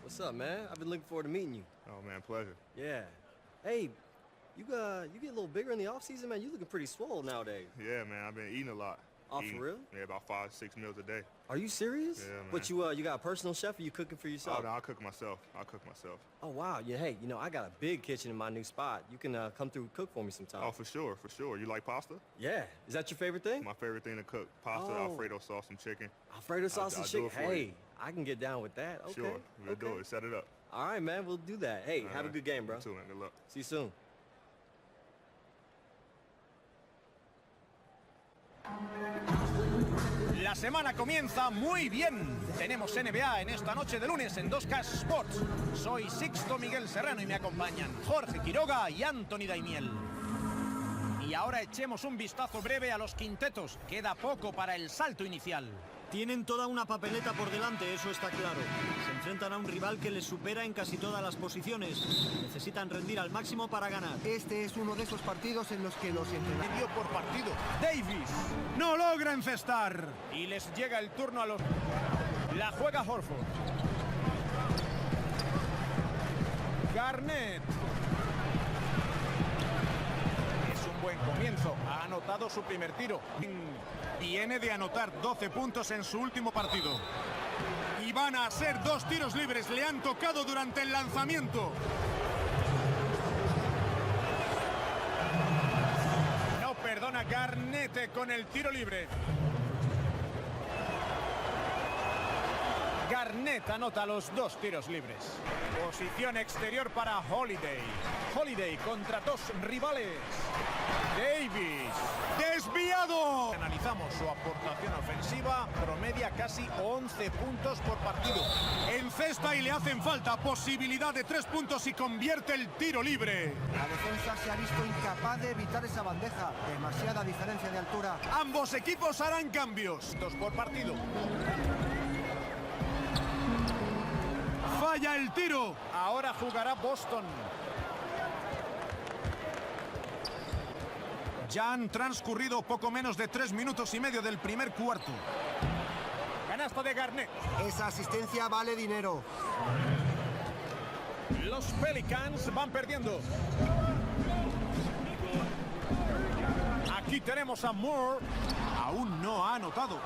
What's up, man? I've been looking forward to meeting you. Oh, man, pleasure. Yeah. Hey, you get a little bigger in the off season, man. You looking pretty swole nowadays. Yeah, man, I've been eating a lot. Oh, for real? Yeah, about 5 to 6 meals a day. Are you serious? Yeah, man. But you got a personal chef, or you cooking for yourself? Oh, no, I'll cook myself. Oh, wow. Yeah, hey, I got a big kitchen in my new spot. You can come through and cook for me sometime. Oh, for sure. You like pasta? Yeah. Is that your favorite thing? My favorite thing to cook. Pasta, Alfredo sauce, and chicken. Alfredo sauce and chicken? Hey, you. I can get down with that. Okay. Sure. We'll do it. Set it up. All right, man. We'll do that. Hey, have a good game, bro. You too, man. Good luck. See you soon. La semana comienza muy bien. Tenemos NBA en esta noche de lunes en 2K Sports. Soy Sixto Miguel Serrano y me acompañan Jorge Quiroga y Anthony Daimiel. Y ahora echemos un vistazo breve a los quintetos. Queda poco para el salto inicial. Tienen toda una papeleta por delante, eso está claro. Se enfrentan a un rival que les supera en casi todas las posiciones. Necesitan rendir al máximo para ganar. Este es uno de esos partidos en los que los entrenadores... Medio por partido. Davis no logra encestar. Y les llega el turno a los... La juega Horford. Garnett. Es un buen comienzo. Ha anotado su primer tiro. Viene de anotar 12 puntos en su último partido. Y van a ser 2 tiros libres. Le han tocado durante el lanzamiento. No perdona Garnett con el tiro libre. Garnett anota los 2 tiros libres. Posición exterior para Holiday. Holiday contra 2 rivales. Davis. ¡Desviado! Analizamos su aportación ofensiva. Promedia casi 11 puntos por partido. Encesta y le hacen falta. Posibilidad de 3 puntos y convierte el tiro libre. La defensa se ha visto incapaz de evitar esa bandeja. Demasiada diferencia de altura. Ambos equipos harán cambios. 2 por partido. Falla el tiro. Ahora jugará Boston. Ya han transcurrido poco menos de 3 minutos y medio del primer cuarto. Canasta de Garnett. Esa asistencia vale dinero. Los Pelicans van perdiendo. Aquí tenemos a Moore. Aún no ha anotado.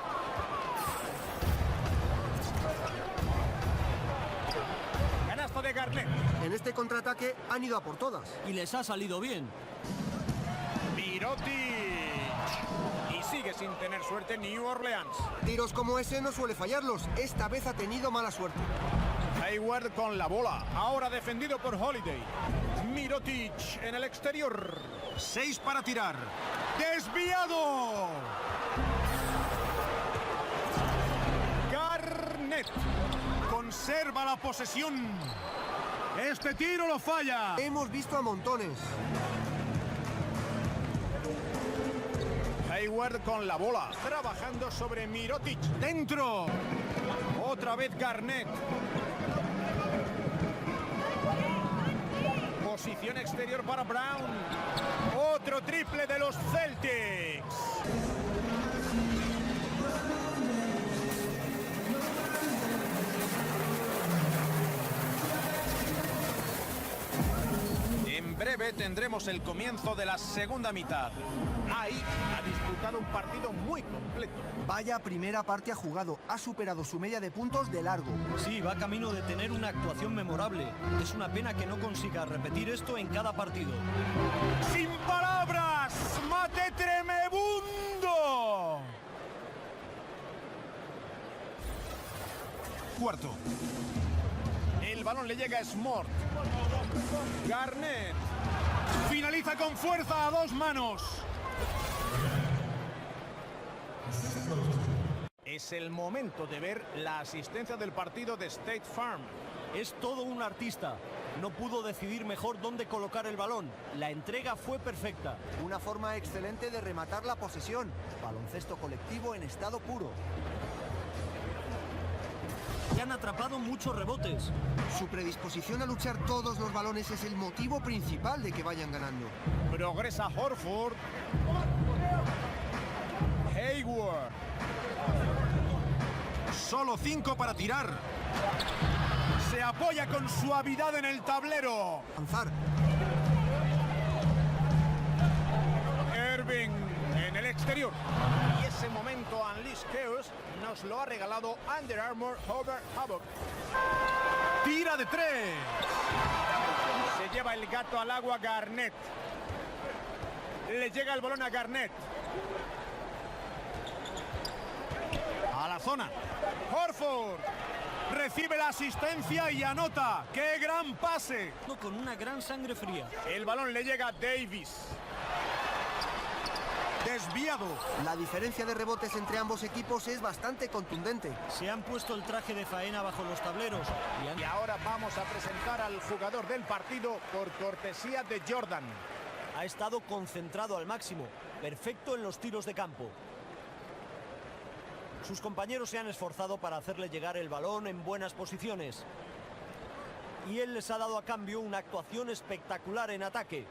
Canasta de Garnett. En este contraataque han ido a por todas. Y les ha salido bien. Mirotic. Y sigue sin tener suerte New Orleans. Tiros como ese no suele fallarlos. Esta vez ha tenido mala suerte. Hayward con la bola. Ahora defendido por Holiday. Mirotic en el exterior. 6 para tirar. ¡Desviado! Garnett conserva la posesión. Este tiro lo falla. Hemos visto a montones. Hayward con la bola. Trabajando sobre Mirotic. ¡Dentro! Otra vez Garnett. Posición exterior para Brown. Otro triple de los Celtics. En breve tendremos el comienzo de la segunda mitad. Ahí ha disputado un partido muy completo. Vaya primera parte ha jugado. Ha superado su media de puntos de largo. Sí, va camino de tener una actuación memorable. Es una pena que no consiga repetir esto en cada partido. ¡Sin palabras! ¡Mate tremebundo! Cuarto. El balón le llega a Smart. Garnett. Finaliza con fuerza a 2 manos. Es el momento de ver la asistencia del partido de State Farm. Es todo un artista. No pudo decidir mejor dónde colocar el balón. La entrega fue perfecta. Una forma excelente de rematar la posesión. Baloncesto colectivo en estado puro. Se han atrapado muchos rebotes. Su predisposición a luchar todos los balones es el motivo principal de que vayan ganando. Progresa Horford. Hayward. Solo 5 para tirar. Se apoya con suavidad en el tablero. Avanzar. Irving en el exterior. Y ese momento Unleash Chaos nos lo ha regalado Under Armour Hover Havoc. Tira de 3. Se lleva el gato al agua Garnett. Le llega el balón a Garnett. A la zona. Horford. Recibe la asistencia y anota. ¡Qué gran pase! Con una gran sangre fría. El balón le llega a Davis. Desviado. La diferencia de rebotes entre ambos equipos es bastante contundente. Se han puesto el traje de faena bajo los tableros. Y ahora vamos a presentar al jugador del partido por cortesía de Jordan. Ha estado concentrado al máximo. Perfecto en los tiros de campo. Sus compañeros se han esforzado para hacerle llegar el balón en buenas posiciones. Y él les ha dado a cambio una actuación espectacular en ataque.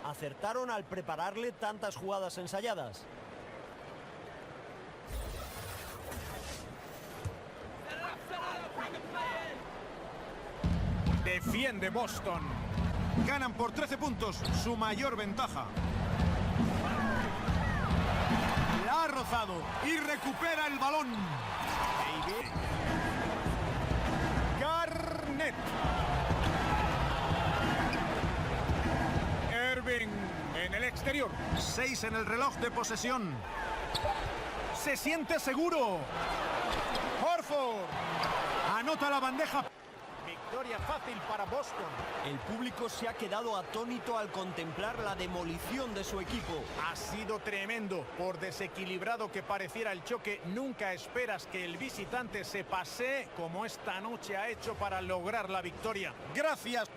Acertaron al prepararle tantas jugadas ensayadas. Defiende Boston. Ganan por 13 puntos, su mayor ventaja. La ha rozado y recupera el balón. Garnett. Irving en el exterior. 6 en el reloj de posesión. Se siente seguro. Horford. Anota la bandeja. Victoria fácil para Boston. El público se ha quedado atónito al contemplar la demolición de su equipo. Ha sido tremendo. Por desequilibrado que pareciera el choque, nunca esperas que el visitante se pasee como esta noche ha hecho para lograr la victoria. Gracias.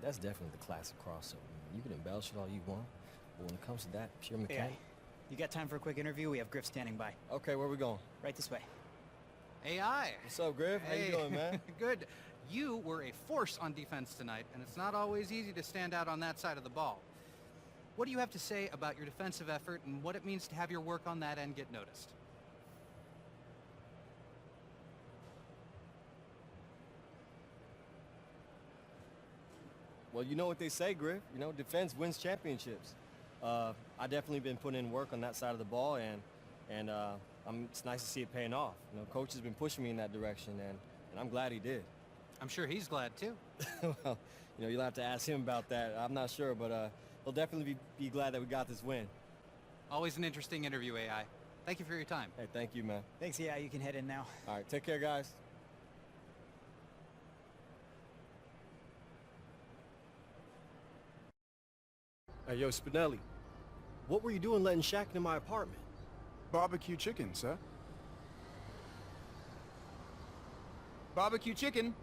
That's definitely the classic crossover. You can embellish it all you want, but when it comes to that, pure mechanic. You got time for a quick interview? We have Griff standing by. Okay, where we going? Right this way. AI. What's up, Griff? How you doing, man? Good. You were a force on defense tonight, and it's not always easy to stand out on that side of the ball. What do you have to say about your defensive effort and what it means to have your work on that end get noticed? Well, you know what they say, Griff. You know, defense wins championships. I definitely been putting in work on that side of the ball, and it's nice to see it paying off. You know, coach has been pushing me in that direction, and I'm glad he did. I'm sure he's glad too. Well, you know, you'll have to ask him about that. I'm not sure, but he'll definitely be glad that we got this win. Always an interesting interview, AI. Thank you for your time. Hey, thank you, man. Thanks, yeah, you can head in now. All right, take care, guys. Hey, yo, Spinelli, what were you doing letting Shaq into my apartment? Barbecue chicken, sir. Barbecue chicken.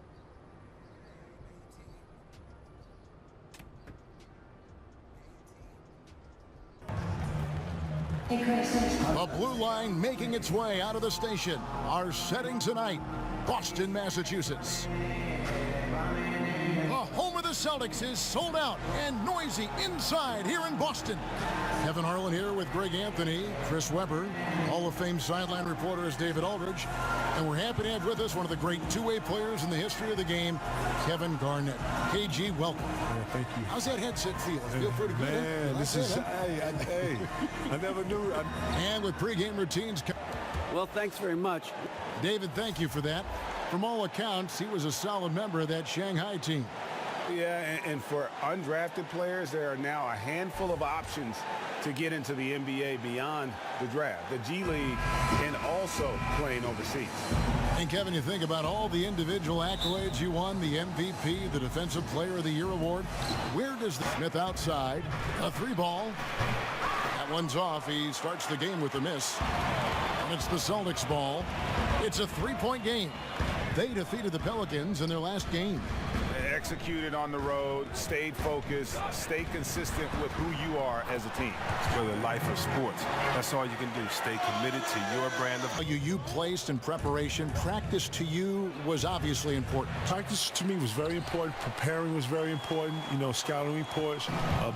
The blue line making its way out of the station. Our setting tonight, Boston, Massachusetts. The home of the Celtics is sold out and noisy inside here in Boston. Kevin Harlan here with Greg Anthony, Chris Webber. Hall of Fame sideline reporter is David Aldridge. And we're happy to have with us one of the great two-way players in the history of the game, Kevin Garnett. KG, welcome. Thank you. How's that headset feel? Feel pretty good? Man, this is, hey, I never knew. And with pregame routines. Well, thanks very much. David, thank you for that. From all accounts, he was a solid member of that Shanghai team. Yeah, and for undrafted players, there are now a handful of options to get into the NBA beyond the draft, the G League, and also playing overseas. And Kevin, you think about all the individual accolades you won, the MVP, the Defensive Player of the Year award. Where does the Smith outside, a three ball? That one's off. He starts the game with a miss. And it's the Celtics ball. It's a three-point game. They defeated the Pelicans in their last game. Executed on the road, stayed focused, stay consistent with who you are as a team. For the life of sports, that's all you can do. Stay committed to your brand of... You placed in preparation. Practice to you was obviously important. Practice to me was very important. Preparing was very important. You know, scouting reports,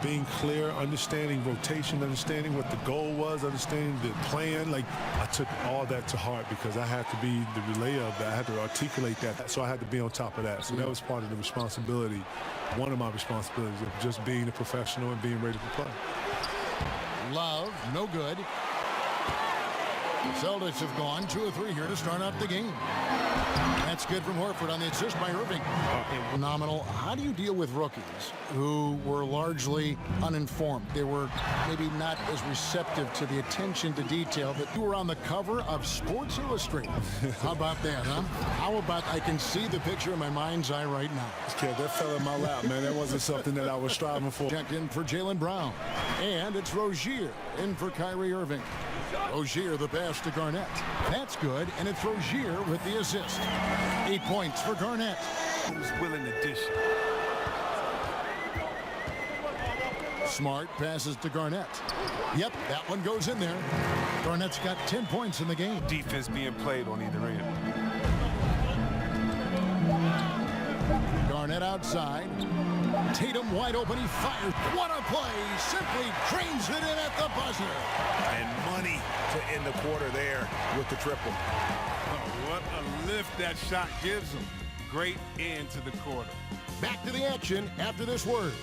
being clear, understanding rotation, understanding what the goal was, understanding the plan. Like, I took all that to heart because I had to be the relayer of that. I had to articulate that. So I had to be on top of that. So that was part of the responsibility. One of my responsibilities of just being a professional and being ready to play. Love, no good. The Celtics have gone 2 or 3 here to start out the game. That's good from Horford on the assist by Irving. Phenomenal. How do you deal with rookies who were largely uninformed? They were maybe not as receptive to the attention to detail that you were on the cover of Sports Illustrated. How about that, huh? How about I can see the picture in my mind's eye right now. Yeah, that fell in my lap, man. That wasn't something that I was striving for. Check in for Jaylen Brown. And it's Rozier in for Kyrie Irving. Rozier the pass to Garnett. That's good, and it's Rozier with the assist. 8 points for Garnett. Who's willing to dish? Smart passes to Garnett. Yep, that one goes in there. Garnett's got 10 points in the game. Defense being played on either end. Garnett outside. Tatum wide open. He fires. What a play. Simply trains it in at the buzzer. And money to end the quarter there with the triple. What a lift that shot gives him. Great end to the quarter. Back to the action after this word.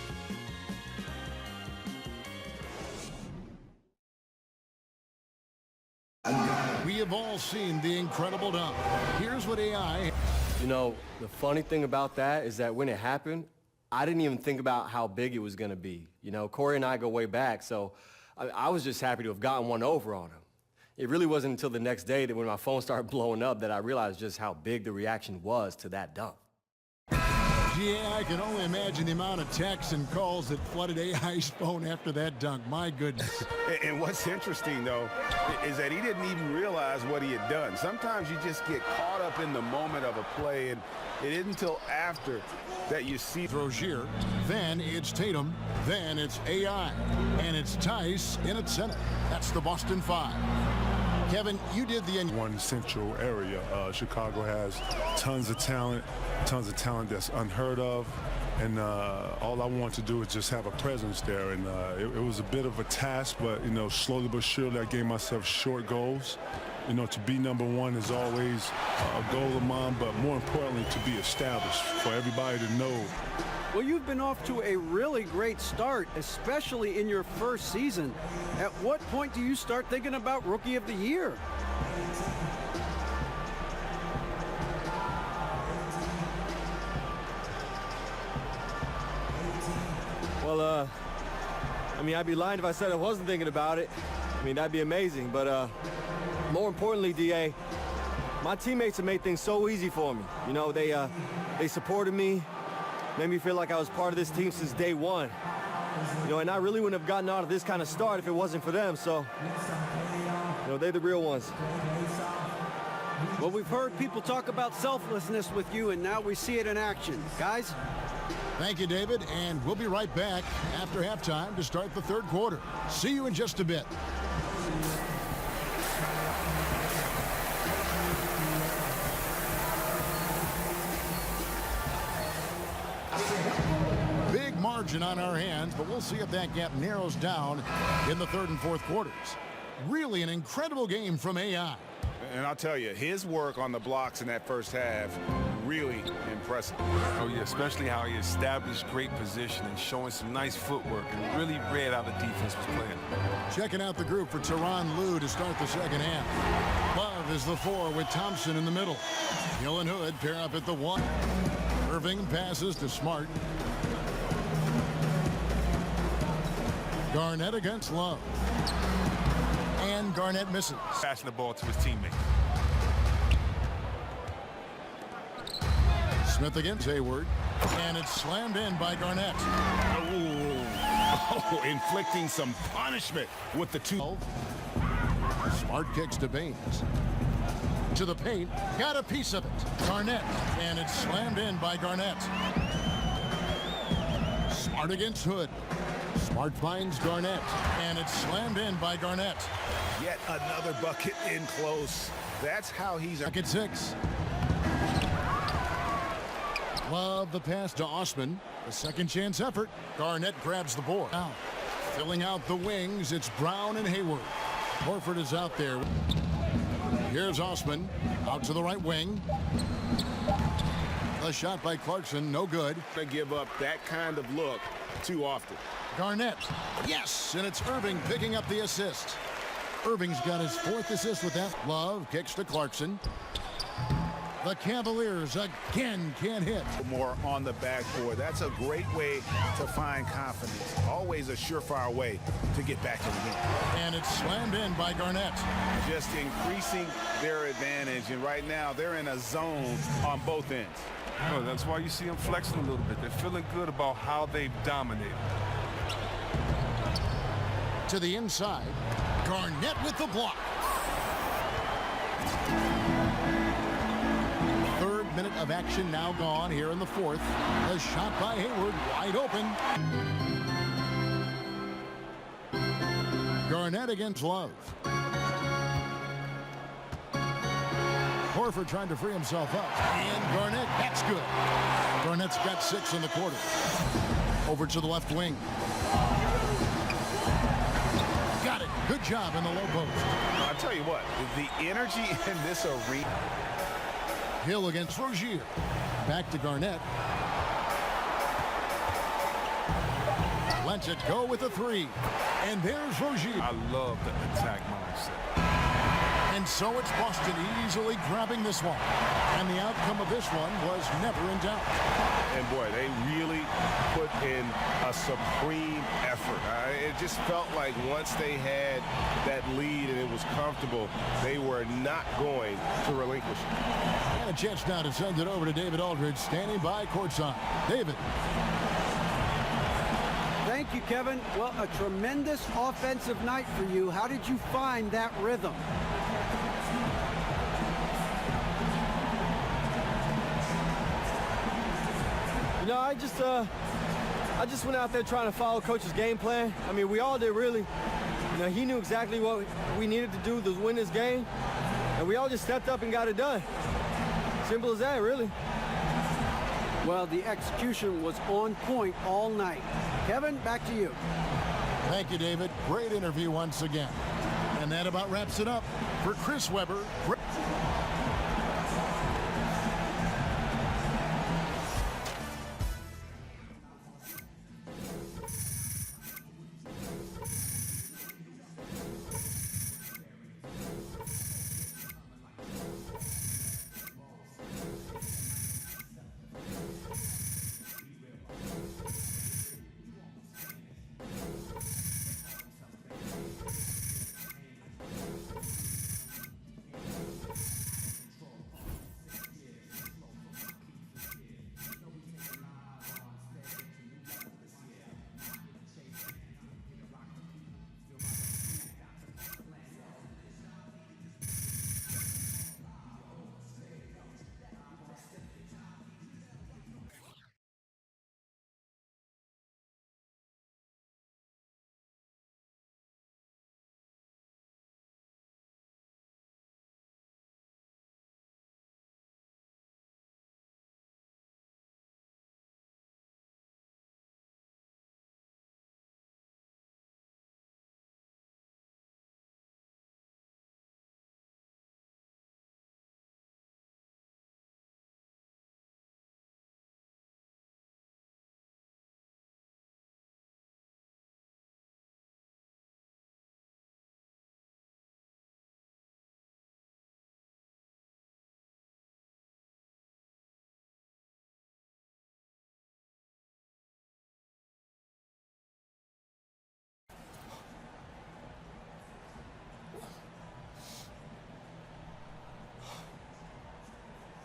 We have all seen the incredible dunk. Here's what AI... You know, the funny thing about that is that when it happened, I didn't even think about how big it was going to be. You know, Corey and I go way back, so I was just happy to have gotten one over on him. It really wasn't until the next day that when my phone started blowing up that I realized just how big the reaction was to that dunk. Yeah, I can only imagine the amount of texts and calls that flooded AI's phone after that dunk. My goodness. And what's interesting, though, is that he didn't even realize what he had done. Sometimes you just get caught up in the moment of a play, and it isn't until after that you see Rozier. Then it's Tatum. Then it's AI. And it's Tice in at center. That's the Boston Five. Kevin, you did the one central area. Chicago has tons of talent that's unheard of, and all I want to do is just have a presence there. And it was a bit of a task, but you know, slowly but surely, I gave myself short goals. You know, to be number one is always a goal of mine, but more importantly, to be established for everybody to know. Well, you've been off to a really great start, especially in your first season. At what point do you start thinking about Rookie of the Year? Well, I mean, I'd be lying if I said I wasn't thinking about it. I mean, that'd be amazing. But more importantly, DA, my teammates have made things so easy for me. You know, they supported me, made me feel like I was part of this team since day one. You know, and I really wouldn't have gotten out of this kind of start if it wasn't for them. So, you know, they're the real ones. Well, we've heard people talk about selflessness with you, and now we see it in action. Guys? Thank you, David, and we'll be right back after halftime to start the third quarter. See you in just a bit. Big margin on our hands, but we'll see if that gap narrows down in the third and fourth quarters. Really an incredible game from AI. And I'll tell you, his work on the blocks in that first half, really impressive. Oh, yeah, especially how he established great position and showing some nice footwork and really read how the defense was playing. Checking out the group for Tyronn Lue to start the second half. Love is the 4 with Thompson in the middle. Hill and Hood pair up at the 1. Irving passes to Smart. Garnett against Love. And Garnett misses. Passing the ball to his teammate. Smith against Hayward. And it's slammed in by Garnett. Oh, inflicting some punishment with the 2. Smart kicks to Baines. To the paint. Got a piece of it. Garnett. And it's slammed in by Garnett. Smart against Hood. Smart finds Garnett. And it's slammed in by Garnett. Yet another bucket in close. That's how he's... Back at 6. Love the pass to Osman. A second chance effort. Garnett grabs the board. Now, filling out the wings, it's Brown and Hayward. Horford is out there. Here's Osman. Out to the right wing. A shot by Clarkson, no good. They give up that kind of look too often. Garnett, yes, and it's Irving picking up the assist. Irving's got his 4th assist with that. Love kicks to Clarkson. The Cavaliers again can't hit. More on the backboard. That's a great way to find confidence. Always a surefire way to get back in the game. And it's slammed in by Garnett. Just increasing their advantage, and right now they're in a zone on both ends. Oh, that's why you see them flexing a little bit. They're feeling good about how they've dominated. To the inside, Garnett with the block. 3rd minute of action now gone here in the 4th. A shot by Hayward, wide open. Garnett against Love. Horford trying to free himself up. And Garnett, that's good. Garnett's got 6 in the quarter. Over to the left wing. Got it. Good job in the low post. I'll tell you what, the energy in this arena. Hill against Rozier. Back to Garnett. Lets it go with a 3. And there's Rozier. I love the attack mindset. And so it's Boston easily grabbing this one. And the outcome of this one was never in doubt. And boy, they really put in a supreme effort. It just felt like once they had that lead and it was comfortable, they were not going to relinquish it. And a chance now to send it over to David Aldridge, standing by courtside. David. Thank you, Kevin. Well, a tremendous offensive night for you. How did you find that rhythm? You know, I just went out there trying to follow Coach's game plan. I mean, we all did, really. You know, he knew exactly what we needed to do to win this game, and we all just stepped up and got it done. Simple as that, really. Well, the execution was on point all night. Kevin, back to you. Thank you, David. Great interview once again. And that about wraps it up for Chris Webber.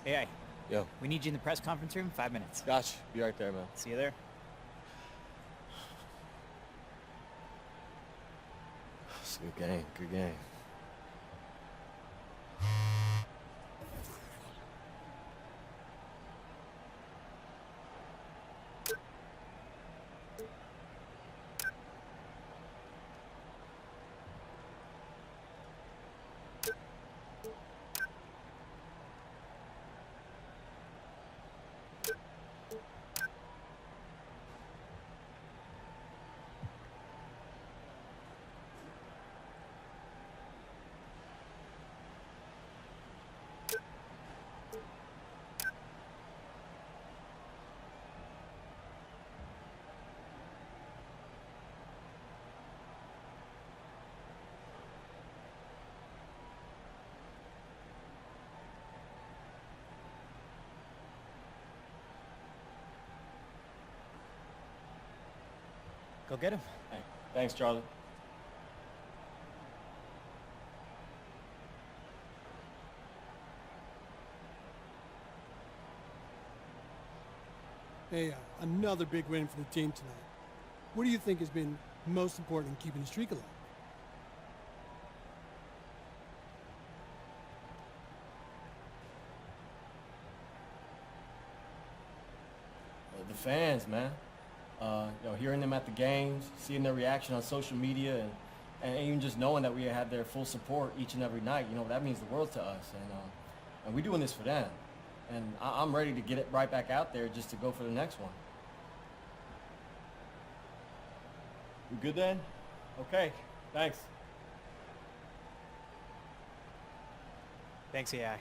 AI, Yo, we need you in the press conference room, 5 minutes. gotcha. Be right there, man. See you there. It's a good game, good game. Go get him. Hey, thanks, Charlie. Hey, another big win for the team tonight. What do you think has been most important in keeping the streak alive? The fans, man. Hearing them at the games, seeing their reaction on social media, and even just knowing that we had their full support each and every night, that means the world to us. And we're doing this for them. And I'm ready to get it right back out there just to go for the next one. We good then? Okay, thanks. Thanks, AI.